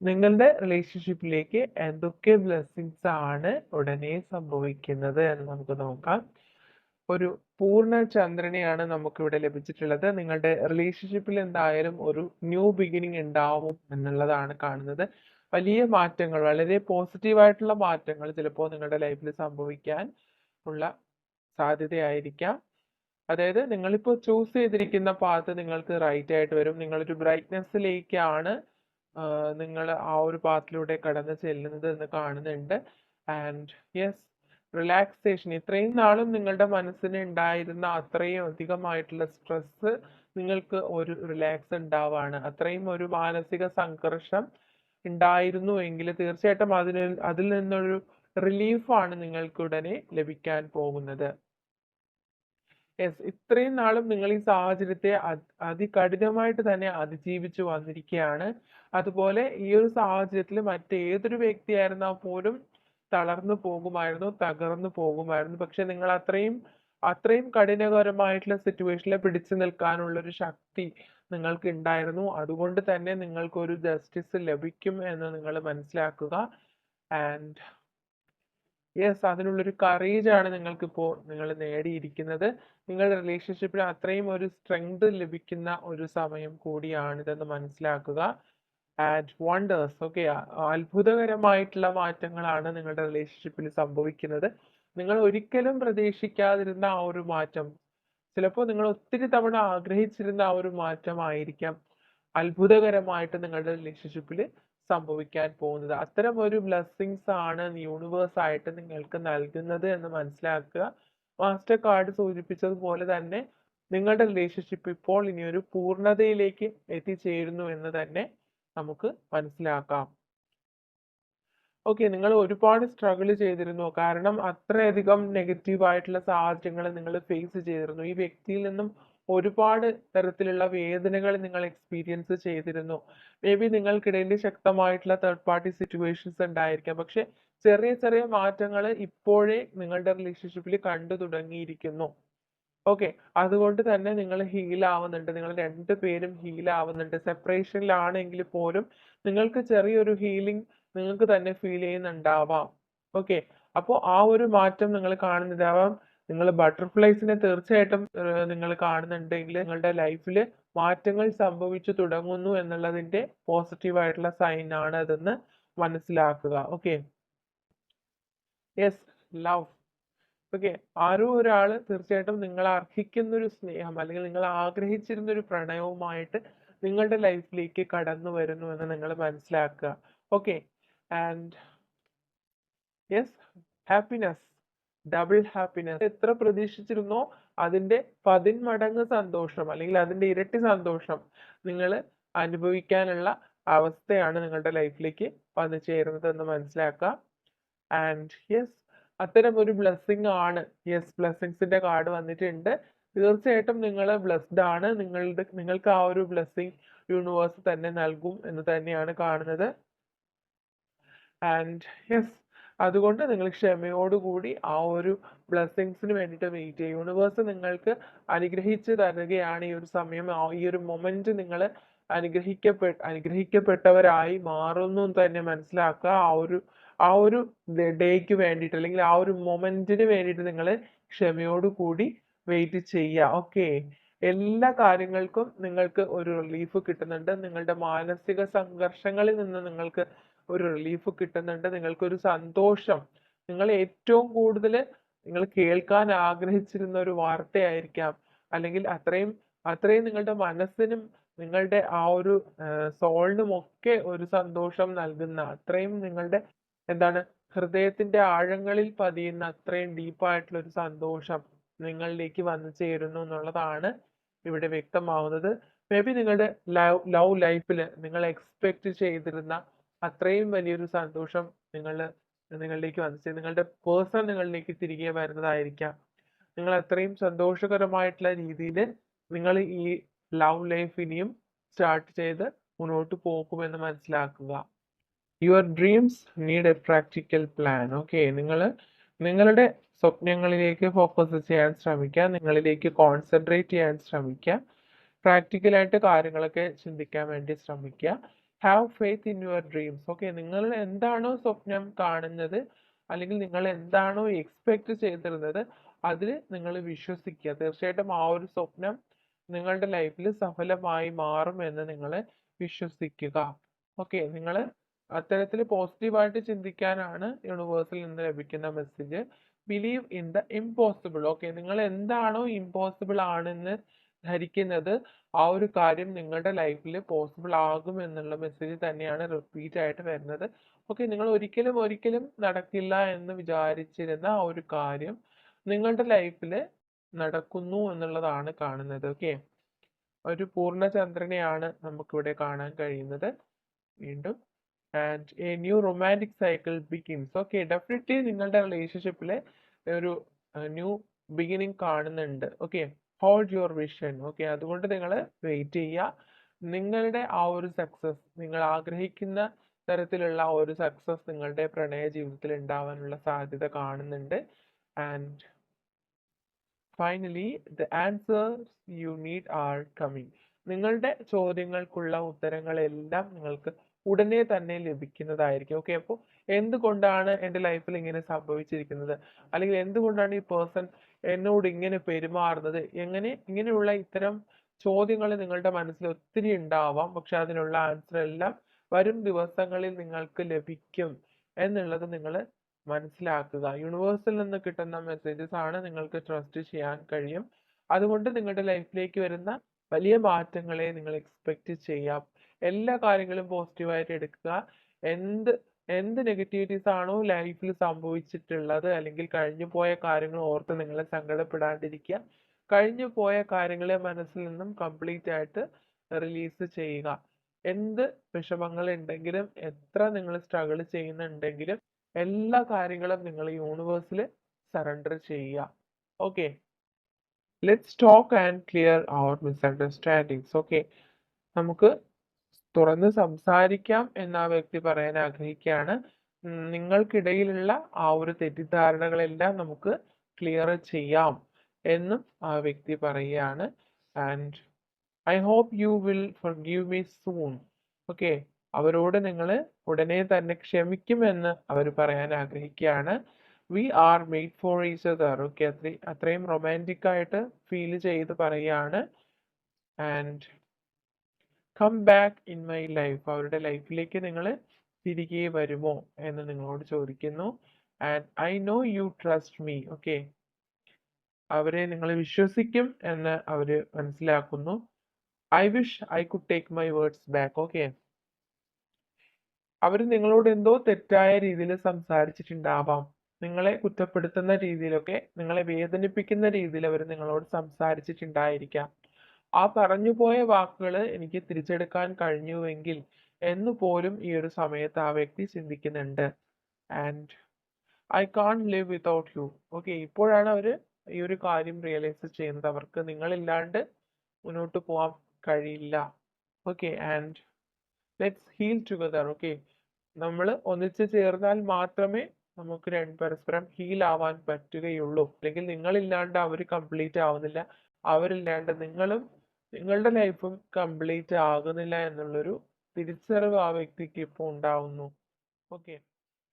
നിങ്ങളുടെ റിലേഷൻഷിപ്പിലേക്ക് എന്തൊക്കെ ബ്ലെസ്സിങ്സ് ആണ് ഉടനെ സംഭവിക്കുന്നത് എന്ന് നമുക്ക് നോക്കാം. ഒരു പൂർണ്ണ ചന്ദ്രനെയാണ് നമുക്കിവിടെ ലഭിച്ചിട്ടുള്ളത്. നിങ്ങളുടെ റിലേഷൻഷിപ്പിൽ എന്തായാലും ഒരു ന്യൂ ബിഗിനിങ് ഉണ്ടാവും എന്നുള്ളതാണ് കാണുന്നത്. വലിയ മാറ്റങ്ങൾ, വളരെ പോസിറ്റീവായിട്ടുള്ള മാറ്റങ്ങൾ ചിലപ്പോൾ നിങ്ങളുടെ ലൈഫിൽ സംഭവിക്കാൻ ഉള്ള സാധ്യതയായിരിക്കാം. അതായത് നിങ്ങളിപ്പോൾ ചൂസ് ചെയ്തിരിക്കുന്ന പാത്ത് നിങ്ങൾക്ക് റൈറ്റ് ആയിട്ട് വരും. നിങ്ങളൊരു ബ്രൈറ്റ്നെസ്സിലേക്കാണ് നിങ്ങൾ ആ ഒരു പാത്തിലൂടെ കടന്ന് ചെല്ലുന്നത് എന്ന് കാണുന്നുണ്ട്. ആൻഡ് യെസ്, റിലാക്സേഷൻ, ഇത്രയും നാളും നിങ്ങളുടെ മനസ്സിന് ഉണ്ടായിരുന്ന അത്രയും അധികമായിട്ടുള്ള സ്ട്രെസ് നിങ്ങൾക്ക് ഒരു റിലാക്സ് ഉണ്ടാവാണ്. അത്രയും ഒരു മാനസിക സംഘർഷം ഉണ്ടായിരുന്നു എങ്കിൽ തീർച്ചയായിട്ടും അതിൽ നിന്നൊരു റിലീഫാണ് നിങ്ങൾക്ക് ഉടനെ ലഭിക്കാൻ പോകുന്നത്. യെസ്, ഇത്രയും നാളും നിങ്ങൾ ഈ സാഹചര്യത്തെ അതികഠിനമായിട്ട് തന്നെ അതിജീവിച്ചു വന്നിരിക്കുകയാണ്. അതുപോലെ ഈ ഒരു സാഹചര്യത്തിൽ മറ്റേതൊരു വ്യക്തിയായിരുന്നാൽ പോലും തളർന്നു പോകുമായിരുന്നു, തകർന്നു പോകുമായിരുന്നു. പക്ഷെ നിങ്ങൾ അത്രയും കഠിനകരമായിട്ടുള്ള സിറ്റുവേഷനിൽ പിടിച്ചു നിൽക്കാനുള്ള ഒരു ശക്തി നിങ്ങൾക്ക് ഉണ്ടായിരുന്നു. അതുകൊണ്ട് തന്നെ നിങ്ങൾക്ക് ഒരു ജസ്റ്റിസ് ലഭിക്കും എന്ന് നിങ്ങൾ മനസ്സിലാക്കുക. ആൻഡ് യെസ്, അതിനുള്ളൊരു കറേജ് ആണ് നിങ്ങൾക്കിപ്പോൾ നിങ്ങൾ നേടിയിരിക്കുന്നത്. നിങ്ങളുടെ റിലേഷൻഷിപ്പിൽ അത്രയും ഒരു സ്ട്രെങ്ത് ലഭിക്കുന്ന ഒരു സമയം കൂടിയാണിതെന്ന് മനസ്സിലാക്കുക. ആൻഡ് വണ്ടേഴ്സ്, ഓക്കെ, അത്ഭുതകരമായിട്ടുള്ള മാറ്റങ്ങളാണ് നിങ്ങളുടെ റിലേഷൻഷിപ്പിൽ സംഭവിക്കുന്നത്. നിങ്ങൾ ഒരിക്കലും പ്രതീക്ഷിക്കാതിരുന്ന ആ ഒരു മാറ്റം, ചിലപ്പോൾ നിങ്ങൾ ഒത്തിരി തവണ ആഗ്രഹിച്ചിരുന്ന ആ ഒരു മാറ്റമായിരിക്കാം അത്ഭുതകരമായിട്ട് നിങ്ങളുടെ റിലേഷൻഷിപ്പിൽ സംഭവിക്കാൻ പോകുന്നത്. അത്തരം ഒരു ബ്ലെസ്സിങ്സ് ആണ് യൂണിവേഴ്സ് ആയിട്ട് നിങ്ങൾക്ക് നൽകുന്നത് എന്ന് മനസ്സിലാക്കുക. മാസ്റ്റർ കാർഡ് സൂചിപ്പിച്ചതുപോലെ തന്നെ നിങ്ങളുടെ റിലേഷൻഷിപ്പ് ഇപ്പോൾ ഇനി ഒരു പൂർണ്ണതയിലേക്ക് എത്തിച്ചേരുന്നു എന്ന് തന്നെ നമുക്ക് മനസ്സിലാക്കാം. ഓക്കെ, നിങ്ങൾ ഒരുപാട് സ്ട്രഗിൾ ചെയ്തിരുന്നു. കാരണം അത്രയധികം നെഗറ്റീവ് ആയിട്ടുള്ള സാഹചര്യങ്ങൾ നിങ്ങൾ ഫേസ് ചെയ്തിരുന്നു. ഈ വ്യക്തിയിൽ നിന്നും ഒരുപാട് തരത്തിലുള്ള വേദനകൾ നിങ്ങൾ എക്സ്പീരിയൻസ് ചെയ്തിരുന്നു. മേ ബി നിങ്ങൾക്കിടയിൽ ശക്തമായിട്ടുള്ള തേർഡ് പാർട്ടി സിറ്റുവേഷൻസ് ഉണ്ടായിരിക്കാം. പക്ഷെ ചെറിയ ചെറിയ മാറ്റങ്ങൾ ഇപ്പോഴേ നിങ്ങളുടെ റിലേഷൻഷിപ്പിൽ കണ്ടു തുടങ്ങിയിരിക്കുന്നു. ഓക്കെ, അതുകൊണ്ട് തന്നെ നിങ്ങൾ ഹീൽ ആവുന്നുണ്ട്. നിങ്ങൾ രണ്ടുപേരും ഹീൽ ആവുന്നുണ്ട്. സെപ്പറേഷനിലാണെങ്കിൽ പോലും നിങ്ങൾക്ക് ചെറിയൊരു ഹീലിംഗ് നിങ്ങൾക്ക് തന്നെ ഫീൽ ചെയ്യുന്നുണ്ടാവാം. ഓക്കെ, അപ്പോൾ ആ ഒരു മാറ്റം നിങ്ങൾ കാണുന്നുണ്ടാവാം. നിങ്ങൾ ബട്ടർഫ്ലൈസിനെ തീർച്ചയായിട്ടും നിങ്ങൾ കാണുന്നുണ്ടെങ്കിൽ നിങ്ങളുടെ ലൈഫിൽ മാറ്റങ്ങൾ സംഭവിച്ചു തുടങ്ങുന്നു എന്നുള്ളതിന്റെ പോസിറ്റീവ് ആയിട്ടുള്ള സൈൻ ആണ് അതെന്ന് മനസ്സിലാക്കുക. Okay, yes, love. ഓക്കെ, ആരോ ഒരാൾ തീർച്ചയായിട്ടും നിങ്ങൾ അർഹിക്കുന്ന ഒരു സ്നേഹം അല്ലെങ്കിൽ നിങ്ങൾ ആഗ്രഹിച്ചിരുന്ന ഒരു പ്രണയവുമായിട്ട് നിങ്ങളുടെ ലൈഫിലേക്ക് കടന്നു വരുന്നു എന്ന് നിങ്ങൾ മനസ്സിലാക്കുക. Okay, and yes, happiness, double happiness. എത്ര പ്രതീക്ഷിച്ചിരുന്നോ അതിന്റെ 10 മടങ്ങ് സന്തോഷം അല്ലെങ്കിൽ അതിന്റെ ഇരട്ടി സന്തോഷം നിങ്ങൾ അനുഭവിക്കാനുള്ള അവസ്ഥയാണ് നിങ്ങളുടെ ലൈഫിലേക്ക് വന്നു ചേരുന്നത് എന്ന് മനസ്സിലാക്കുക. ആൻഡ് യെസ്, അത്തരം ഒരു ബ്ലെസ്സിങ് ആണ്. യെസ്, ബ്ലെസ്സിങ്സിന്റെ കാർഡ് വന്നിട്ടുണ്ട്. തീർച്ചയായിട്ടും നിങ്ങൾ ബ്ലെസ്ഡ് ആണ്. നിങ്ങൾക്ക് ആ ഒരു ബ്ലെസ്സിങ് യൂണിവേഴ്സ് തന്നെ നൽകും എന്ന് തന്നെയാണ് കാണുന്നത്. ആൻഡ് യെസ്, അതുകൊണ്ട് നിങ്ങൾ ക്ഷമയോടുകൂടി ആ ഒരു ബ്ലെസ്സിങ്സിന് വേണ്ടിയിട്ട് വെയിറ്റ് ചെയ്യുക. യൂണിവേഴ്സ് നിങ്ങൾക്ക് അനുഗ്രഹിച്ച് തരികയാണ് ഈ ഒരു സമയം. ഈ ഒരു മൊമെന്റ് നിങ്ങൾ അനുഗ്രഹിക്കപ്പെട്ടവരായി മാറുന്നു എന്ന് തന്നെ മനസ്സിലാക്കുക. ആ ഒരു ഡേക്ക് വേണ്ടിയിട്ട് അല്ലെങ്കിൽ ആ ഒരു മൊമെന്റിന് വേണ്ടിയിട്ട് നിങ്ങൾ ക്ഷമയോടുകൂടി വെയിറ്റ് ചെയ്യുക. ഓക്കെ, എല്ലാ കാര്യങ്ങൾക്കും നിങ്ങൾക്ക് ഒരു റിലീഫ് കിട്ടുന്നുണ്ട്. നിങ്ങളുടെ മാനസിക സംഘർഷങ്ങളിൽ നിന്ന് നിങ്ങൾക്ക് ഒരു റിലീഫ് കിട്ടുന്നുണ്ട്. നിങ്ങൾക്കൊരു സന്തോഷം, നിങ്ങൾ ഏറ്റവും കൂടുതൽ നിങ്ങൾ കേൾക്കാൻ ആഗ്രഹിച്ചിരുന്ന ഒരു വാർത്തയായിരിക്കാം, അല്ലെങ്കിൽ അത്രയും നിങ്ങളുടെ മനസ്സിനും നിങ്ങളുടെ ആ ഒരു സോളിനും ഒക്കെ ഒരു സന്തോഷം നൽകുന്ന, അത്രയും നിങ്ങളുടെ എന്താണ് ഹൃദയത്തിന്റെ ആഴങ്ങളിൽ പതിയുന്ന അത്രയും ഡീപ്പായിട്ടുള്ള ഒരു സന്തോഷം നിങ്ങളിലേക്ക് വന്നു ചേരുന്നു എന്നുള്ളതാണ് ഇവിടെ വ്യക്തമാവുന്നത്. മേ ബി നിങ്ങളുടെ ലവ് ലൈഫിൽ നിങ്ങൾ എക്സ്പെക്ട് ചെയ്തിരുന്ന അത്രയും വലിയൊരു സന്തോഷം നിങ്ങളിലേക്ക് വന്നു ചേരും. നിങ്ങളുടെ പേഴ്സൺ നിങ്ങളിലേക്ക് തിരികെ വരുന്നതായിരിക്കാം. നിങ്ങൾ അത്രയും സന്തോഷകരമായിട്ടുള്ള രീതിയിൽ നിങ്ങൾ ഈ ലവ് ലൈഫ് ഇനിയും സ്റ്റാർട്ട് ചെയ്ത് മുന്നോട്ട് പോകുമെന്ന് മനസ്സിലാക്കുക. Your dreams need A practical plan. Okay, നിങ്ങളുടെ സ്വപ്നങ്ങളിലേക്ക് ഫോക്കസ് ചെയ്യാൻ ശ്രമിക്കുക. നിങ്ങളിലേക്ക് കോൺസെൻട്രേറ്റ് ചെയ്യാൻ ശ്രമിക്കുക. പ്രാക്ടിക്കലായിട്ട് കാര്യങ്ങളൊക്കെ ചിന്തിക്കാൻ വേണ്ടി ശ്രമിക്കുക. Have faith in your dreams. Okay, നിങ്ങൾ എന്താണോ സ്വപ്നം കാണുന്നത് അല്ലെങ്കിൽ നിങ്ങൾ എന്താണോ എക്സ്പെക്ട് ചെയ്തിരുന്നത് അതിൽ നിങ്ങൾ വിശ്വസിക്കുക. തീർച്ചയായിട്ടും ആ ഒരു സ്വപ്നം നിങ്ങളുടെ ലൈഫിൽ സഫലമായി മാറും എന്ന് നിങ്ങൾ വിശ്വസിക്കുക. ഓക്കെ, നിങ്ങൾ അത്തരത്തിൽ പോസിറ്റീവായിട്ട് ചിന്തിക്കാനാണ് യൂണിവേഴ്സിൽ നിന്ന് ലഭിക്കുന്ന message. Believe in the impossible. Okay, നിങ്ങൾ എന്താണോ ഇമ്പോസിബിൾ ആണെന്ന് ധരിക്കുന്നത് ആ ഒരു കാര്യം നിങ്ങളുടെ ലൈഫിൽ പോസിബിൾ ആകും എന്നുള്ള മെസ്സേജ് തന്നെയാണ് റിപ്പീറ്റ് ആയിട്ട് വരുന്നത്. ഓക്കെ, നിങ്ങൾ ഒരിക്കലും നടക്കില്ല എന്ന് വിചാരിച്ചിരുന്ന ആ ഒരു കാര്യം നിങ്ങളുടെ ലൈഫിൽ നടക്കുന്നു എന്നുള്ളതാണ് കാണുന്നത്. ഓക്കെ, ഒരു പൂർണ്ണചന്ദ്രനെയാണ് നമുക്കിവിടെ കാണാൻ കഴിയുന്നത്. വീണ്ടും and A new romantic cycle begins. Okay, definitely നിങ്ങളുടെ റിലേഷൻഷിപ്പില് ഒരു ന്യൂ ബിഗിനിങ് കാണുന്നുണ്ട്. Okay, hold your vision. Okay, അതുകൊണ്ട് നിങ്ങൾ വെയിറ്റ് ചെയ്യുക. നിങ്ങളുടെ ആ ഒരു സക്സസ്, നിങ്ങൾ ആഗ്രഹിക്കുന്ന തരത്തിലുള്ള ഒരു സക്സസ് നിങ്ങളുടെ പ്രണയ ജീവിതത്തിൽ ഉണ്ടാവാനുള്ള സാധ്യത കാണുന്നുണ്ട്. And finally the answers you need are coming. നിങ്ങളുടെ ചോദ്യങ്ങൾക്കുള്ള ഉത്തരങ്ങളെല്ലാം നിങ്ങൾക്ക് ഉടനെ തന്നെ ലഭിക്കുന്നതായിരിക്കും. ഓക്കെ, അപ്പോൾ എന്തുകൊണ്ടാണ് എൻ്റെ ലൈഫിൽ ഇങ്ങനെ സംഭവിച്ചിരിക്കുന്നത്, അല്ലെങ്കിൽ എന്തുകൊണ്ടാണ് ഈ പേഴ്സൺ എന്നോട് ഇങ്ങനെ പെരുമാറുന്നത്, ഇങ്ങനെയുള്ള ഇത്തരം ചോദ്യങ്ങൾ നിങ്ങളുടെ മനസ്സിൽ ഒത്തിരി ഉണ്ടാവാം. പക്ഷെ അതിനുള്ള ആൻസർ എല്ലാം വരും ദിവസങ്ങളിൽ നിങ്ങൾക്ക് ലഭിക്കും എന്നുള്ളത് നിങ്ങൾ മനസ്സിലാക്കുക. യൂണിവേഴ്സിൽ നിന്ന് കിട്ടുന്ന മെസ്സേജസ് ആണ് നിങ്ങൾക്ക് ട്രസ്റ്റ് ചെയ്യാൻ കഴിയും. അതുകൊണ്ട് നിങ്ങളുടെ ലൈഫിലേക്ക് വരുന്ന വലിയ മാറ്റങ്ങളെ നിങ്ങൾ എക്സ്പെക്ട് ചെയ്യാം. എല്ലാ കാര്യങ്ങളും പോസിറ്റീവായിട്ട് എടുക്കുക. എന്ത് എന്ത് നെഗറ്റിവിറ്റീസ് ആണോ ലൈഫിൽ സംഭവിച്ചിട്ടുള്ളത്, അല്ലെങ്കിൽ കഴിഞ്ഞു പോയ കാര്യങ്ങൾ ഓർത്ത് നിങ്ങൾ സങ്കടപ്പെടാണ്ടിരിക്കുക. കഴിഞ്ഞു പോയ കാര്യങ്ങളെ മനസ്സിൽ നിന്നും കംപ്ലീറ്റ് ആയിട്ട് റിലീസ് ചെയ്യുക. എന്ത് വിഷമങ്ങൾ ഉണ്ടെങ്കിലും, എത്ര നിങ്ങൾ സ്ട്രഗിൾ ചെയ്യുന്നുണ്ടെങ്കിലും എല്ലാ കാര്യങ്ങളും നിങ്ങൾ യൂണിവേഴ്സിൽ സറണ്ടർ ചെയ്യുക. Okay, let's talk and clear our misunderstandings. Okay, നമുക്ക് തുറന്ന് സംസാരിക്കാം എന്ന് ആ വ്യക്തി പറയാൻ ആഗ്രഹിക്കുകയാണ്. നിങ്ങൾക്കിടയിലുള്ള ആ ഒരു തെറ്റിദ്ധാരണകളെല്ലാം നമുക്ക് ക്ലിയർ ചെയ്യാം എന്നും ആ വ്യക്തി പറയുകയാണ്. And I hope you will forgive me soon. Okay, അവരോട് നിങ്ങൾ ഉടനെ തന്നെ ക്ഷമിക്കുമെന്ന് അവർ പറയാൻ ആഗ്രഹിക്കുകയാണ്. We are made for each other. Okay, അത്രയും റൊമാൻറ്റിക് ആയിട്ട് ഫീൽ ചെയ്ത് പറയുകയാണ്. And come back in my life. അവരുടെ ലൈഫിലേക്ക് നിങ്ങൾ തിരികെ വരുമോ എന്ന് നിങ്ങളോട് ചോദിക്കുന്നു. And I know you trust me. Okay, അവരെ നിങ്ങൾ വിശ്വസിക്കും എന്ന് അവര് മനസ്സിലാക്കുന്നു. I wish I could take my words back. Okay, അവർ നിങ്ങളോട് എന്തോ തെറ്റായ രീതിയിൽ സംസാരിച്ചിട്ടുണ്ടാവാം. നിങ്ങളെ കുറ്റപ്പെടുത്തുന്ന രീതിയിലൊക്കെ, നിങ്ങളെ വേദനിപ്പിക്കുന്ന രീതിയിൽ അവർ നിങ്ങളോട് സംസാരിച്ചിട്ടുണ്ടായിരിക്കാം. ആ പറഞ്ഞുപോയ വാക്കുകൾ എനിക്ക് തിരിച്ചെടുക്കാൻ കഴിഞ്ഞുവെങ്കിൽ എന്ന് പോലും ഈ ഒരു സമയത്ത് ആ വ്യക്തി ചിന്തിക്കുന്നുണ്ട്. And I can live without you. Okay, ഇപ്പോഴാണ് അവർ ഈ ഒരു കാര്യം റിയലൈസ് ചെയ്യുന്നത്. അവർക്ക് നിങ്ങളില്ലാണ്ട് മുന്നോട്ട് പോകാൻ കഴിയില്ല. Okay, and let's heal together. Okay, നമ്മൾ ഒന്നിച്ച് ചേർന്നാൽ മാത്രമേ നമുക്ക് പരസ്പരം ഹീൽ ആവാൻ പറ്റുകയുള്ളൂ. അല്ലെങ്കിൽ നിങ്ങളില്ലാണ്ട് അവർ കംപ്ലീറ്റ് ആവുന്നില്ല, അവരില്ലാണ്ട് നിങ്ങളുടെ ലൈഫും കംപ്ലീറ്റ് ആകുന്നില്ല എന്നുള്ളൊരു തിരിച്ചറിവ് ആ വ്യക്തിക്ക് ഇപ്പോൾ ഉണ്ടാവുന്നു. ഓക്കെ.